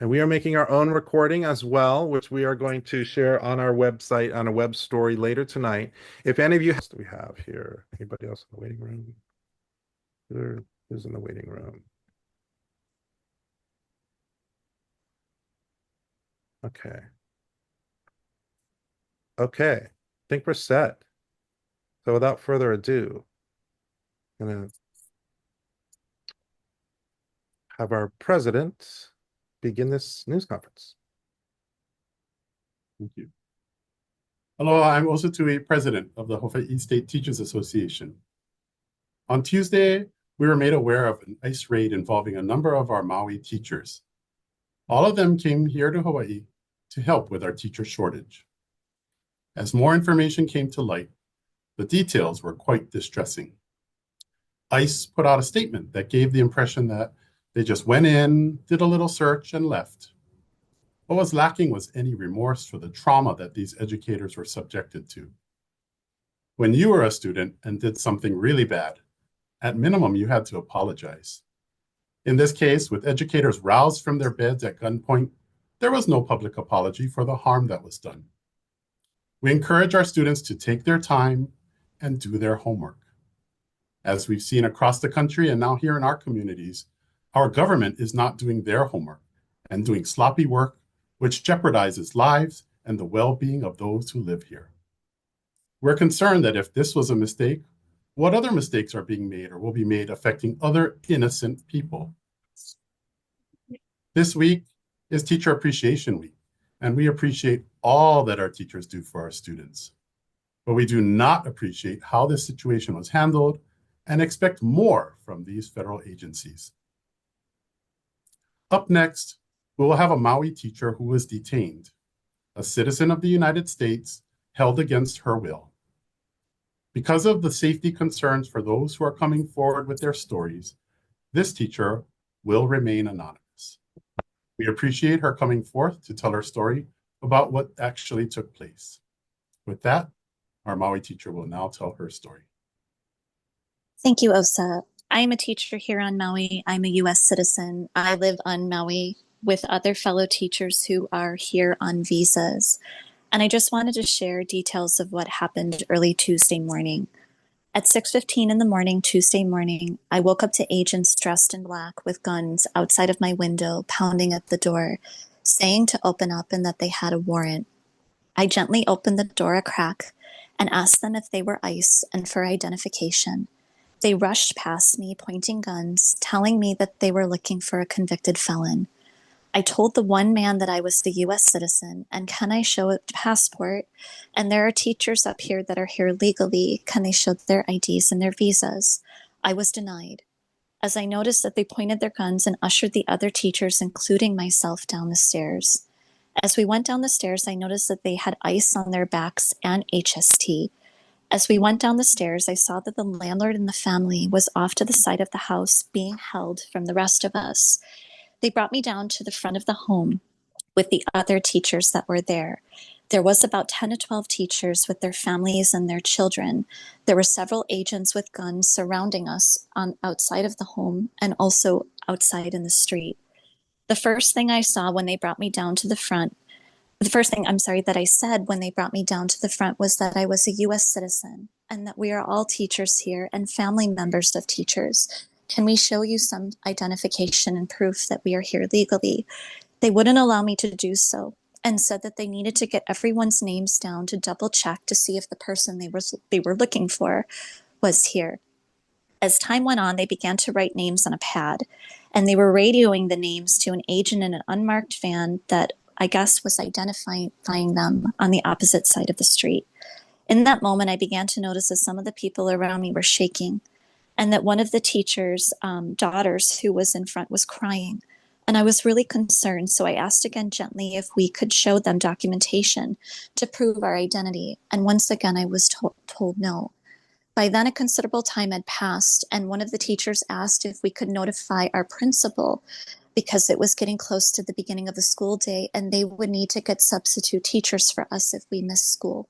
And we are making our own recording as well, which we are going to share on our website on a web story later tonight. If any of you we have here, anybody else in the waiting room? Who's in the waiting room? Okay. Okay. I think we're set. So without further ado, I'm going to have our president begin this news conference. Thank you. Hello, I'm Osatui, president of the Hawaii State Teachers Association. On Tuesday, we were made aware of an ICE raid involving a number of our Maui teachers. All of them came here to Hawaii to help with our teacher shortage. As more information came to light, the details were quite distressing. ICE put out a statement that gave the impression that they just went in, did a little search, and left. What was lacking was any remorse for the trauma that these educators were subjected to. When you were a student and did something really bad, at minimum, you had to apologize. In this case, with educators roused from their beds at gunpoint, there was no public apology for the harm that was done. We encourage our students to take their time and do their homework. As we've seen across the country and now here in our communities, our government is not doing their homework and doing sloppy work, which jeopardizes lives and the well-being of those who live here. We're concerned that if this was a mistake, what other mistakes are being made or will be made affecting other innocent people? This week is Teacher Appreciation Week, and we appreciate all that our teachers do for our students. But we do not appreciate how this situation was handled and expect more from these federal agencies. Up next, we will have a Maui teacher who was detained, a citizen of the United States held against her will. Because of the safety concerns for those who are coming forward with their stories, this teacher will remain anonymous. We appreciate her coming forth to tell her story about what actually took place. With that, our Maui teacher will now tell her story. Thank you, Osa. I am a teacher here on Maui. I'm a U.S. citizen. I live on Maui with other fellow teachers who are here on visas. And I just wanted to share details of what happened early Tuesday morning. At 6:15 in the morning, Tuesday morning, I woke up to agents dressed in black with guns outside of my window, pounding at the door, saying to open up and that they had a warrant. I gently opened the door a crack and asked them if they were ICE and for identification. They rushed past me, pointing guns, telling me that they were looking for a convicted felon. I told the one man that I was the U.S. citizen, and can I show a passport? And there are teachers up here that are here legally. Can they show their IDs and their visas? I was denied. As I noticed that they pointed their guns and ushered the other teachers, including myself, down the stairs. As we went down the stairs, I noticed that they had ICE on their backs and HST. As we went down the stairs, I saw that the landlord and the family was off to the side of the house being held from the rest of us. They brought me down to the front of the home with the other teachers that were there. There was about 10 to 12 teachers with their families and their children. There were several agents with guns surrounding us on outside of the home and also outside in the street. The first thing I saw when they brought me down to the front, that I said when they brought me down to the front was that I was a U.S. citizen and that we are all teachers here and family members of teachers. Can we show you some identification and proof that we are here legally? They wouldn't allow me to do so and said that they needed to get everyone's names down to double check to see if the person they were looking for was here. As time went on, they began to write names on a pad, and they were radioing the names to an agent in an unmarked van that I guess was identifying them on the opposite side of the street. In that moment, I began to notice that some of the people around me were shaking, and that one of the teacher's daughters who was in front was crying. And I was really concerned, so I asked again gently if we could show them documentation to prove our identity. And once again, I was told no. By then, a considerable time had passed, and one of the teachers asked if we could notify our principal because it was getting close to the beginning of the school day, and they would need to get substitute teachers for us if we missed school.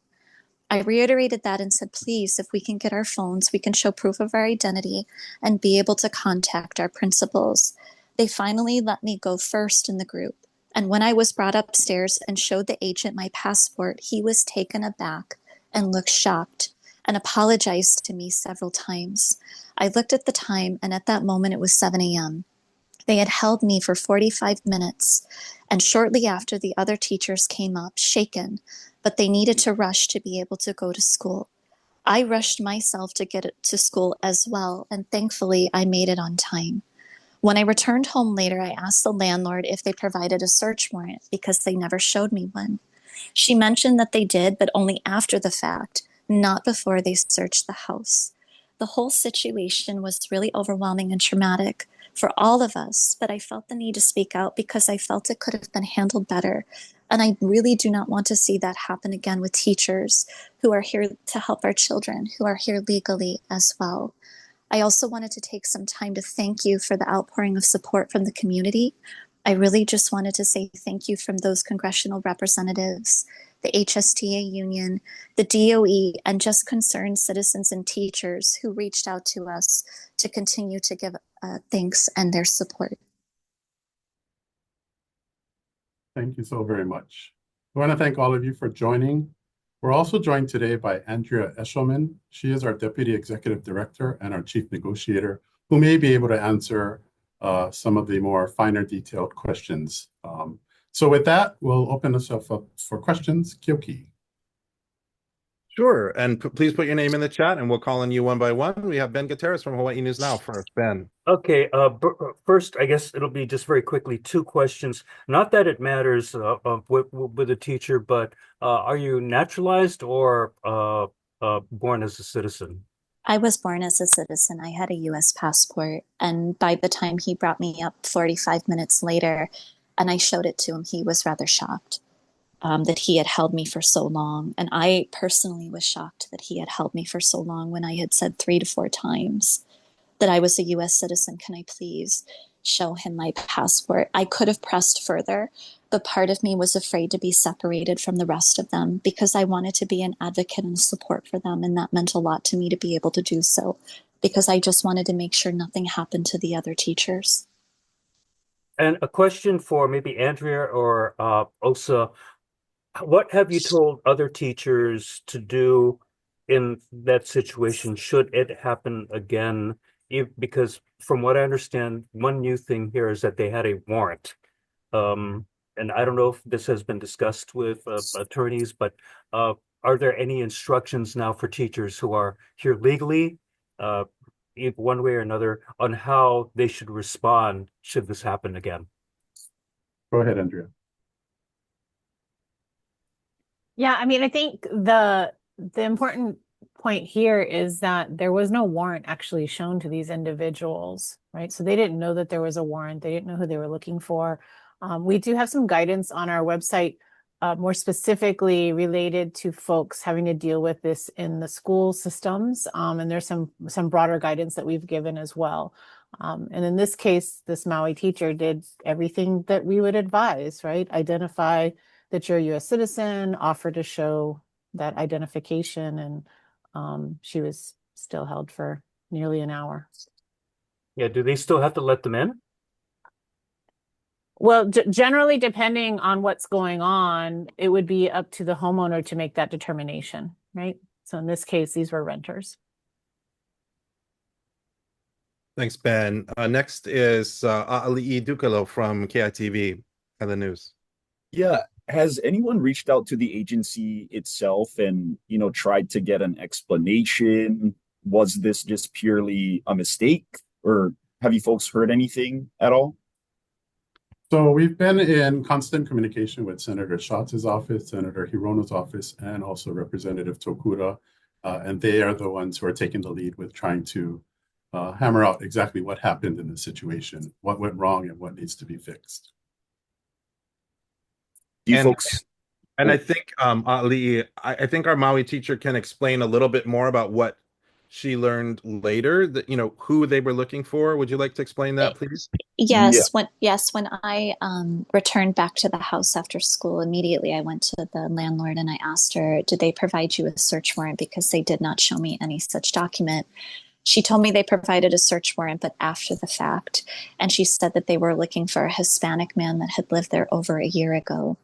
I reiterated that and said, please, if we can get our phones, we can show proof of our identity and be able to contact our principals. They finally let me go first in the group. And when I was brought upstairs and showed the agent my passport, he was taken aback and looked shocked and apologized to me several times. I looked at the time, and at that moment it was 7 a.m. They had held me for 45 minutes, and shortly after, the other teachers came up, shaken, but they needed to rush to be able to go to school. I rushed myself to get to school as well, and thankfully I made it on time. When I returned home later, I asked the landlord if they provided a search warrant because they never showed me one. She mentioned that they did, but only after the fact, not before they searched the house. The whole situation was really overwhelming and traumatic for all of us, but I felt the need to speak out because I felt it could have been handled better. And I really do not want to see that happen again with teachers who are here to help our children, who are here legally as well. I also wanted to take some time to thank you for the outpouring of support from the community. I really just wanted to say thank you from those congressional representatives, the HSTA union, the DOE, and just concerned citizens and teachers who reached out to us to continue to give thanks and their support. Thank you so very much. I want to thank all of you for joining. We're also joined today by Andrea Eshelman. She is our Deputy Executive Director and our Chief Negotiator, who may be able to answer some of the more finer detailed questions. So with that, we'll open this up for questions. Kyoki. Sure. And please put your name in the chat and we'll call on you one by one. We have Ben Gutierrez from Hawaii News Now first. Ben. Okay, first, I guess it'll be just very quickly 2 questions. Not that it matters with a teacher, but are you naturalized or born as a citizen? I was born as a citizen. I had a US passport. And by the time he brought me up 45 minutes later and I showed it to him, he was rather shocked that he had held me for so long. And I personally was shocked that he had held me for so long when I had said 3 to 4 times that I was a US citizen. Can I please show him my passport? I could have pressed further, but part of me was afraid to be separated from the rest of them because I wanted to be an advocate and support for them. And that meant a lot to me to be able to do so because I just wanted to make sure nothing happened to the other teachers. And a question for maybe Andrea or Osa. What have you told other teachers to do in that situation should it happen again? Because from what I understand, one new thing here is that they had a warrant. And I don't know if this has been discussed with attorneys, but are there any instructions now for teachers who are here legally, one way or another, on how they should respond should this happen again? Go ahead, Andrea. Yeah, I mean, I think the important point here is that there was no warrant actually shown to these individuals, right? So they didn't know that there was a warrant. They didn't know who they were looking for. We do have some guidance on our website, more specifically related to folks having to deal with this in the school systems. And there's some broader guidance that we've given as well. And in this case, this Maui teacher did everything that we would advise, right? Identify that you're a US citizen, offer to show that identification, and she was still held for nearly an hour. Yeah, do they still have to let them in? Well, generally, depending on what's going on, it would be up to the homeowner to make that determination, right? So in this case, these were renters. Thanks, Ben. Next is Ali'i Dukalo from KITV and the news. Yeah. Has anyone reached out to the agency itself and, tried to get an explanation? Was this just purely a mistake, or have you folks heard anything at all? So we've been in constant communication with Senator Schatz' office, Senator Hirono's office, and also Representative Tokura. And they are the ones who are taking the lead with trying to hammer out exactly what happened in the situation, what went wrong, and what needs to be fixed. I think Ali, I think our Maui teacher can explain a little bit more about what she learned later, that who they were looking for. Would you like to explain that, please? Yes, when I returned back to the house after school, immediately I went to the landlord and I asked her, did they provide you a search warrant? Because they did not show me any such document. She told me they provided a search warrant, but after the fact. And she said that they were looking for a Hispanic man that had lived there over a year ago.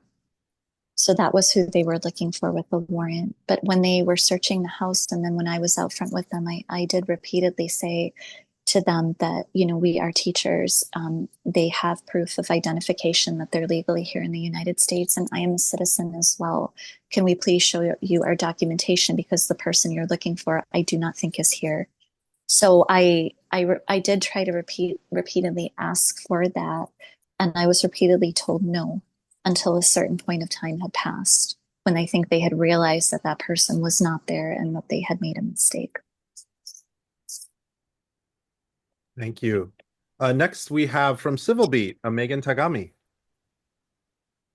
So that was who they were looking for with the warrant. But when they were searching the house, and then when I was out front with them, I did repeatedly say to them that, you know, we are teachers. They have proof of identification that they're legally here in the United States, and I am a citizen as well. Can we please show you our documentation, because the person you're looking for, I do not think is here. So I did try to repeatedly ask for that, and I was repeatedly told no until a certain point of time had passed, when I think they had realized that that person was not there and that they had made a mistake. Thank you. Next, we have from Civil Beat, Megan Tagami.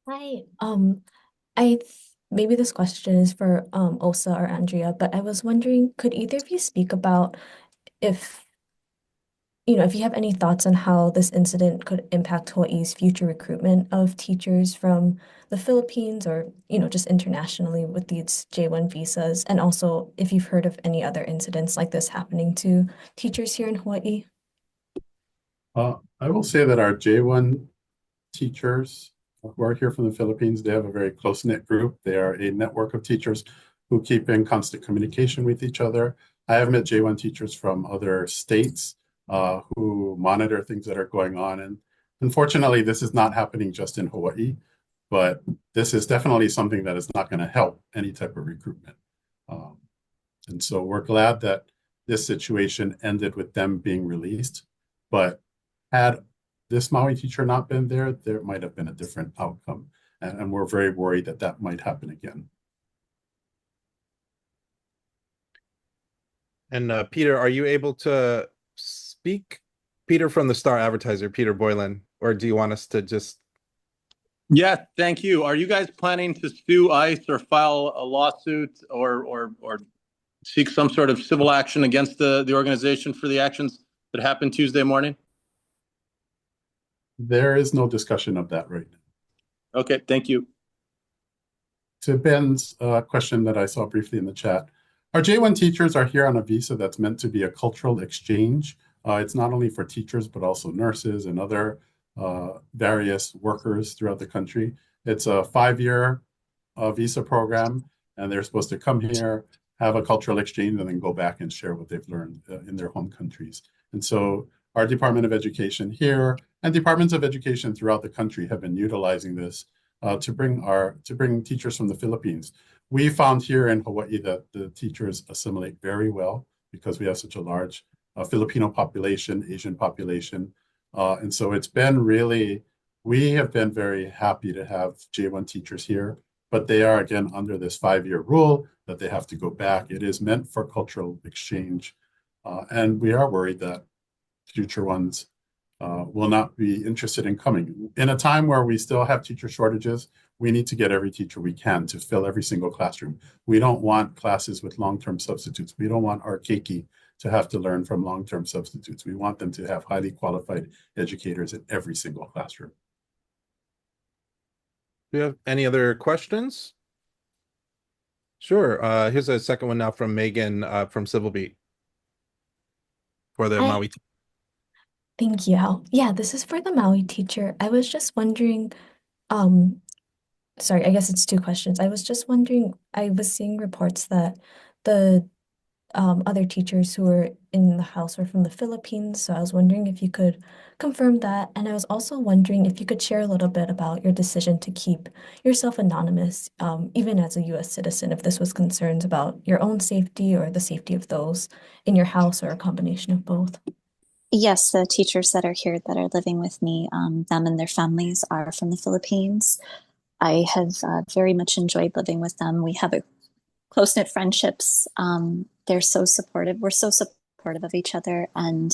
Hi. Maybe this question is for Osa or Andrea, but I was wondering, could either of you speak about if if you have any thoughts on how this incident could impact Hawaii's future recruitment of teachers from the Philippines, or just internationally with these J-1 visas, and also if you've heard of any other incidents like this happening to teachers here in Hawaii? I will say that our J1 teachers who are here from the Philippines, they have a very close-knit group. They are a network of teachers who keep in constant communication with each other. I have met J1 teachers from other states who monitor things that are going on. And unfortunately, this is not happening just in Hawaii, but this is definitely something that is not going to help any type of recruitment. And so we're glad that this situation ended with them being released. But had this Maui teacher not been there, there might have been a different outcome. And we're very worried that that might happen again. And Peter, are you able to speak? Peter from the Star Advertiser, Peter Boylan, or do you want us to just... Yeah, thank you. Are you guys planning to sue ICE or file a lawsuit or seek some sort of civil action against the organization for the actions that happened Tuesday morning? There is no discussion of that right now. Okay, thank you. To Ben's question that I saw briefly in the chat, our J1 teachers are here on a visa that's meant to be a cultural exchange. It's not only for teachers, but also nurses and other various workers throughout the country. It's a 5-year visa program, and they're supposed to come here, have a cultural exchange, and then go back and share what they've learned in their home countries. And so our Department of Education here and departments of education throughout the country have been utilizing this to bring teachers from the Philippines. We found here in Hawaii that the teachers assimilate very well because we have such a large Filipino population, Asian population. And so it's been really, we have been very happy to have J1 teachers here, but they are again under this 5-year rule that they have to go back. It is meant for cultural exchange. And we are worried that future ones will not be interested in coming. In a time where we still have teacher shortages, we need to get every teacher we can to fill every single classroom. We don't want classes with long-term substitutes. We don't want our keiki to have to learn from long-term substitutes. We want them to have highly qualified educators in every single classroom. Do you have any other questions? Sure. Here's a second one now from Megan from Civil Beat for the Maui. Thank you. Yeah, this is for the Maui teacher. I was just wondering, sorry, I guess it's 2 questions. I was just wondering, I was seeing reports that the other teachers who were in the house were from the Philippines. So I was wondering if you could confirm that. And I was also wondering if you could share a little bit about your decision to keep yourself anonymous, even as a US citizen, if this was concerns about your own safety or the safety of those in your house or a combination of both. Yes, the teachers that are here that are living with me, them and their families are from the Philippines. I have very much enjoyed living with them. We have a close-knit friendships. They're so supportive. We're so supportive of each other. And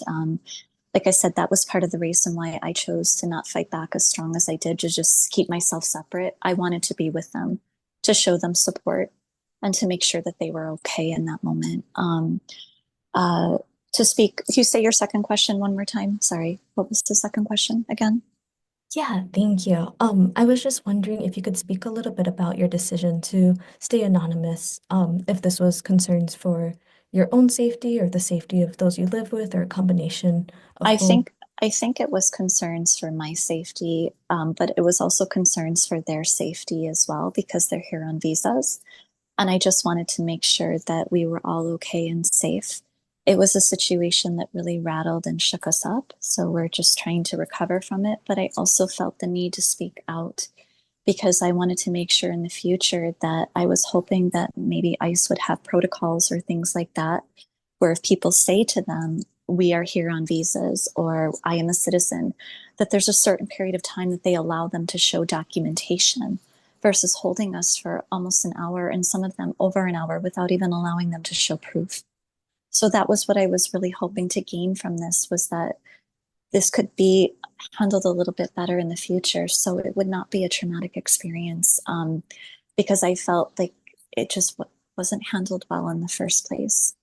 like I said, that was part of the reason why I chose to not fight back as strong as I did, to just keep myself separate. I wanted to be with them, to show them support, and to make sure that they were okay in that moment. To speak, if you say your second question one more time, sorry, what was the second question again? Yeah, thank you. I was just wondering if you could speak a little bit about your decision to stay anonymous, if this was concerns for your own safety or the safety of those you live with, or a combination of I both? think it was concerns for my safety, but it was also concerns for their safety as well because they're here on visas. And I just wanted to make sure that we were all okay and safe. It was a situation that really rattled and shook us up. So we're just trying to recover from it. But I also felt the need to speak out because I wanted to make sure in the future that I was hoping that maybe ICE would have protocols or things like that, where if people say to them, we are here on visas or I am a citizen, that there's a certain period of time that they allow them to show documentation versus holding us for almost an hour and some of them over an hour without even allowing them to show proof. So that was what I was really hoping to gain from this, was that this could be handled a little bit better in the future so it would not be a traumatic experience, because I felt like it just wasn't handled well in the first place.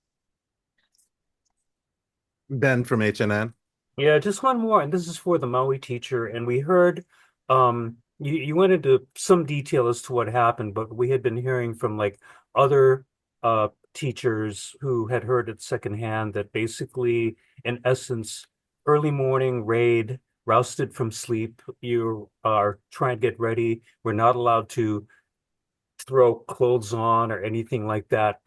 Ben from HNN. Yeah, just one more, and this is for the Maui teacher. And we heard you went into some detail as to what happened, but we had been hearing from like other teachers who had heard it secondhand that basically, in essence, early morning raid, rousted from sleep, you are trying to get ready. We're not allowed to throw clothes on or anything like that.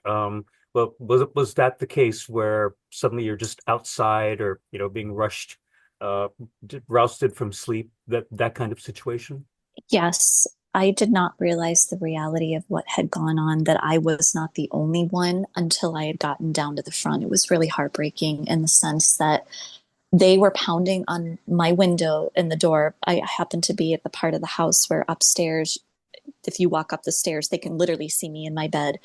But was that the case where suddenly you're just outside or being rushed, rousted from sleep, that kind of situation? Yes, I did not realize the reality of what had gone on, that I was not the only one until I had gotten down to the front. It was really heartbreaking in the sense that they were pounding on my window and the door. I happened to be at the part of the house where upstairs, if you walk up the stairs, they can literally see me in my bed.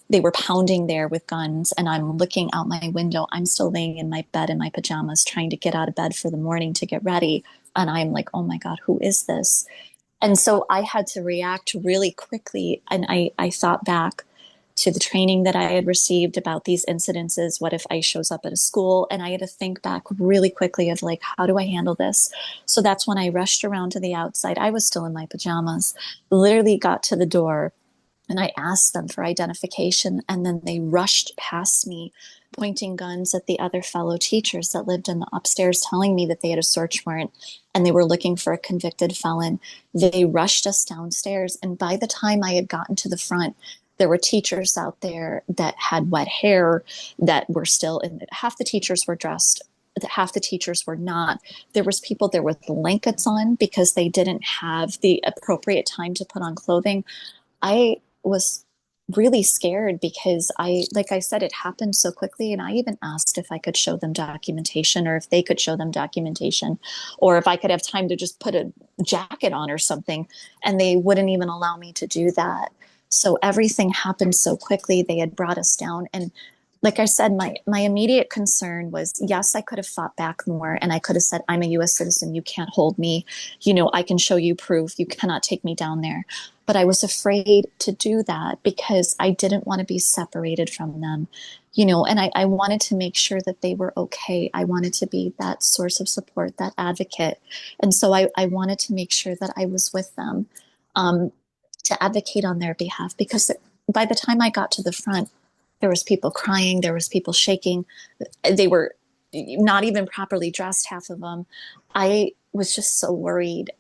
They were pounding there with guns, and I'm looking out my window. I'm still laying in my bed in my pajamas, trying to get out of bed for the morning to get ready. And I'm like, oh my God, who is this? And so I had to react really quickly. And I thought back to the training that I had received about these incidences. What if ICE shows up at a school? And I had to think back really quickly of like, how do I handle this? So that's when I rushed around to the outside. I was still in my pajamas, literally got to the door, and I asked them for identification. And then they rushed past me, pointing guns at the other fellow teachers that lived in the upstairs, telling me that they had a search warrant and they were looking for a convicted felon. They rushed us downstairs. And by the time I had gotten to the front, there were teachers out there that had wet hair that were still in it. Half the teachers were dressed, half the teachers were not. There was people there with blankets on because they didn't have the appropriate time to put on clothing. I was really scared because like I said, it happened so quickly. And I even asked if I could show them documentation or if they could show them documentation or if I could have time to just put a jacket on or something. And they wouldn't even allow me to do that. So everything happened so quickly. They had brought us down. And like I said, my immediate concern was, yes, I could have fought back more and I could have said, I'm a US citizen. You can't hold me. I can show you proof. You cannot take me down there. But I was afraid to do that because I didn't want to be separated from them, and I wanted to make sure that they were okay. I wanted to be that source of support, that advocate. And so I wanted to make sure that I was with them, to advocate on their behalf, because by the time I got to the front, there was people crying, there was people shaking. They were not even properly dressed, half of them. I was just so worried,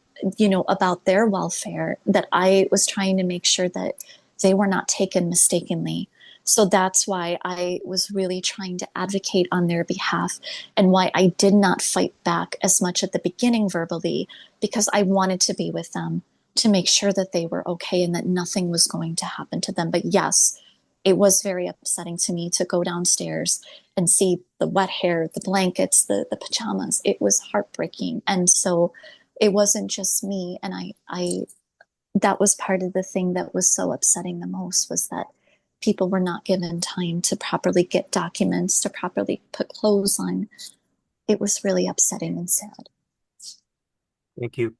about their welfare, that I was trying to make sure that they were not taken mistakenly. So that's why I was really trying to advocate on their behalf and why I did not fight back as much at the beginning verbally, because I wanted to be with them to make sure that they were okay and that nothing was going to happen to them. But yes, it was very upsetting to me to go downstairs and see the wet hair, the blankets, the pajamas. It was heartbreaking. And so it wasn't just me. And I that was part of the thing that was so upsetting the most, was that people were not given time to properly get documents, to properly put clothes on. It was really upsetting and sad. Thank you.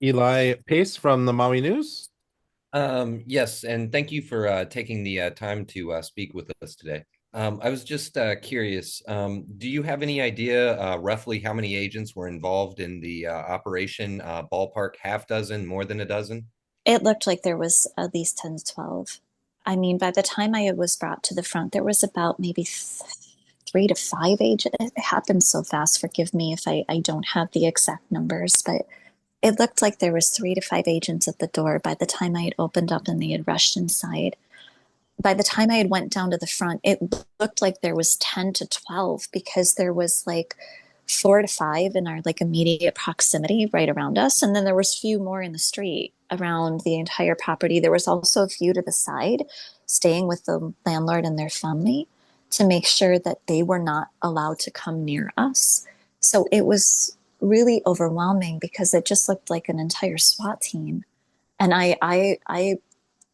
Eli Pace from the Maui News. Yes, and thank you for taking the time to speak with us today. I was just curious, do you have any idea roughly how many agents were involved in the operation? Ballpark, half dozen, more than a dozen? It looked like there was at least 10 to 12. I mean, by the time I was brought to the front, there was about maybe 3 to 5 agents. It happened so fast. Forgive me if I don't have the exact numbers, but it looked like there was 3 to 5 agents at the door by the time I had opened up and they had rushed inside. By the time I had went down to the front, it looked like there was 10 to 12 because there was like 4 to 5 in our like immediate proximity right around us. And then there was few more in the street around the entire property. There was also a few to the side staying with the landlord and their family to make sure that they were not allowed to come near us. So it was really overwhelming because it just looked like an entire SWAT team. And I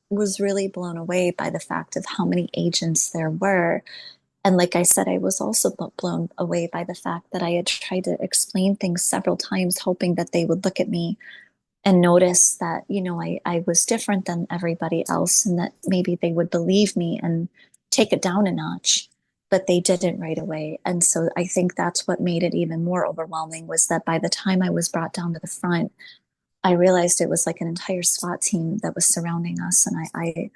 was really blown away by the fact of how many agents there were. And like I said, I was also blown away by the fact that I had tried to explain things several times, hoping that they would look at me and notice that, you know, I was different than everybody else and that maybe they would believe me and take it down a notch. But they didn't right away. And so I think that's what made it even more overwhelming was that by the time I was brought down to the front, I realized it was like an entire SWAT team that was surrounding us. And I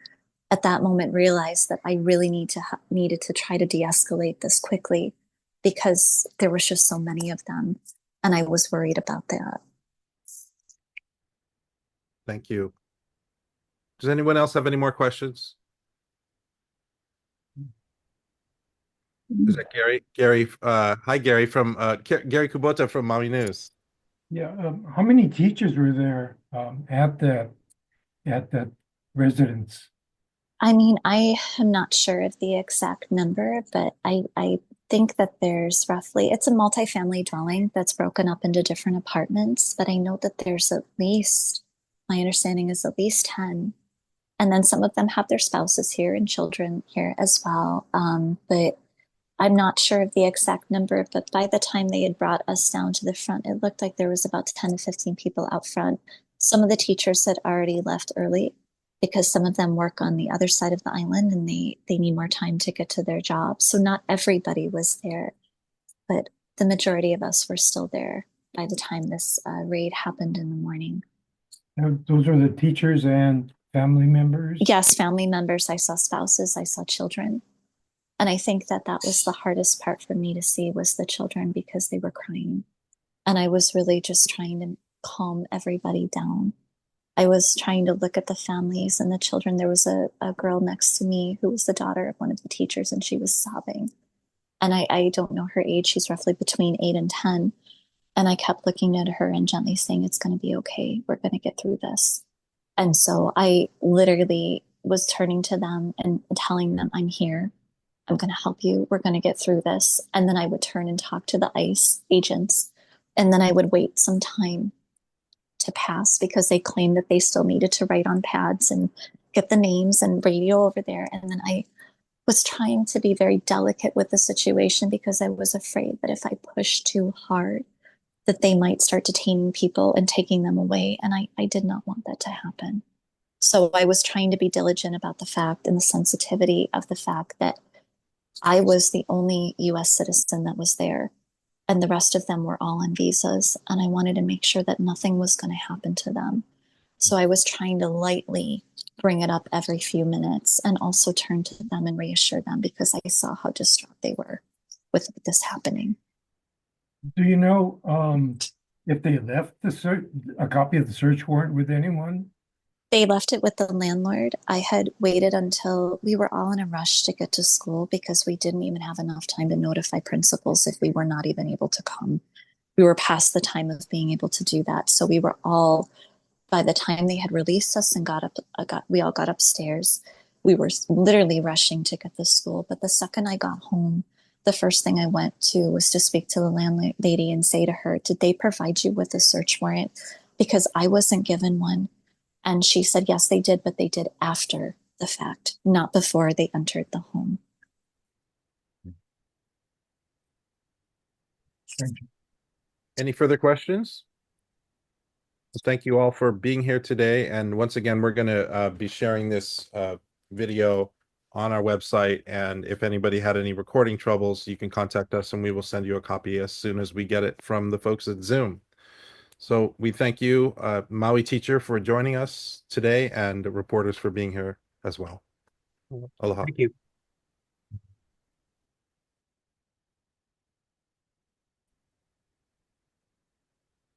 at that moment realized that I really needed to try to de-escalate this quickly because there was just so many of them. And I was worried about that. Thank you. Does anyone else have any more questions? Is that Gary? Gary, hi, Gary from Gary Kubota from Maui News. Yeah, how many teachers were there at that residence? I mean, I am not sure of the exact number, but I think that there's roughly, it's a multifamily dwelling that's broken up into different apartments, but I know that there's at least, my understanding is at least 10. And then some of them have their spouses here and children here as well. But I'm not sure of the exact number, but by the time they had brought us down to the front, it looked like there was about 10 to 15 people out front. Some of the teachers had already left early because some of them work on the other side of the island and they need more time to get to their jobs. So not everybody was there, but the majority of us were still there by the time this raid happened in the morning. Those are the teachers and family members? Yes, family members. I saw spouses, I saw children. And I think that that was the hardest part for me to see was the children because they were crying. And I was really just trying to calm everybody down. I was trying to look at the families and the children. There was a girl next to me who was the daughter of one of the teachers, and she was sobbing. And I don't know her age. She's roughly between 8 and 10. And I kept looking at her and gently saying, it's going to be okay. We're going to get through this. And so I literally was turning to them and telling them, I'm here. I'm going to help you. We're going to get through this. And then I would turn and talk to the ICE agents. And then I would wait some time to pass because they claimed that they still needed to write on pads and get the names and radio over there. And then I was trying to be very delicate with the situation because I was afraid that if I pushed too hard, that they might start detaining people and taking them away. And I did not want that to happen. So I was trying to be diligent about the fact and the sensitivity of the fact that I was the only US citizen that was there, and the rest of them were all on visas. And I wanted to make sure that nothing was going to happen to them. So I was trying to lightly bring it up every few minutes and also turn to them and reassure them because I saw how distraught they were with this happening. Do you know if they left a copy of the search warrant with anyone? They left it with the landlord. I had waited until we were all in a rush to get to school because we didn't even have enough time to notify principals if we were not even able to come. We were past the time of being able to do that. So we were all, by the time they had released us and we all got upstairs, we were literally rushing to get to school. But the second I got home, the first thing I went to was to speak to the landlady and say to her, did they provide you with a search warrant? Because I wasn't given one. And she said, yes, they did, but they did after the fact, not before they entered the home. Any further questions? Thank you all for being here today. And once again, we're going to be sharing this video on our website. And if anybody had any recording troubles, you can contact us and we will send you a copy as soon as we get it from the folks at Zoom. So we thank you, Maui teacher, for joining us today and the reporters for being here as well. Aloha. Thank you.